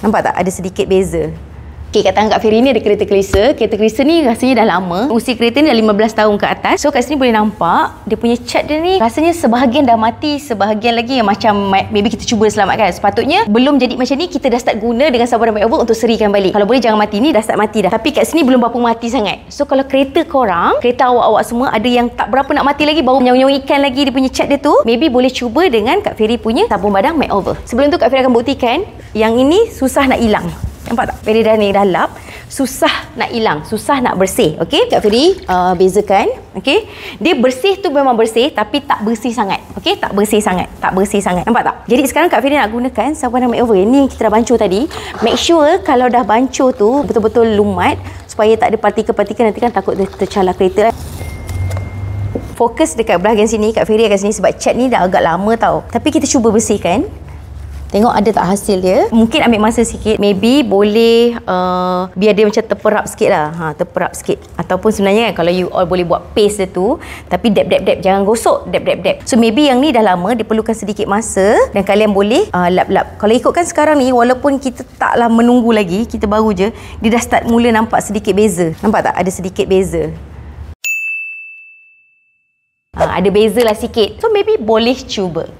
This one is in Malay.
Nampak tak? Ada sedikit beza. Okay, kat tangan Kak Fairy ni ada kereta kelisa. Kereta kelisa ni rasanya dah lama. Usia kereta ni dah 15 tahun ke atas. So kat sini boleh nampak dia punya cat dia ni rasanya sebahagian dah mati, sebahagian lagi yang macam maybe kita cuba selamatkan. Sepatutnya belum jadi macam ni, kita dah start guna dengan sabun dan makeover untuk serikan balik. Kalau boleh jangan mati, ni dah start mati dah. Tapi kat sini belum berapa mati sangat. So kalau kereta korang, kereta awak-awak semua ada yang tak berapa nak mati lagi, baru menyau-nyau ikan lagi dia punya cat dia tu, maybe boleh cuba dengan Kak Fairy punya sabun badan makeover. Sebelum tu Kak Fairy akan buktikan yang ini susah nak hilang. Nampak tak? Fairy dah ni dah lap. Susah nak hilang, susah nak bersih. Okey, Kak Fairy bezakan. Okey, dia bersih tu memang bersih, tapi tak bersih sangat. Okey, tak bersih sangat, tak bersih sangat. Nampak tak? Jadi sekarang Kak Fairy nak gunakan sabun makeover. Ini kita dah bancuh tadi. Make sure kalau dah bancuh tu betul-betul lumat, supaya tak ada partikel-partikel, nanti kan takut dia tercalar kereta. Fokus dekat bahagian sini, Kak Fairy kat sini sebab cat ni dah agak lama tau. Tapi kita cuba bersihkan. Tengok ada tak hasil dia. Mungkin ambil masa sikit. Maybe boleh biar dia macam terperap sikit lah. Terperap sikit. Ataupun sebenarnya kan kalau you all boleh buat paste dia tu, tapi dab. Jangan gosok. Dab. So maybe yang ni dah lama, dia perlukan sedikit masa. Dan kalian boleh lap-lap. Kalau ikutkan sekarang ni, walaupun kita taklah menunggu lagi, kita baru je, dia dah start mula nampak sedikit beza. Nampak tak? Ada sedikit beza. Ada beza lah sikit. So maybe boleh cuba.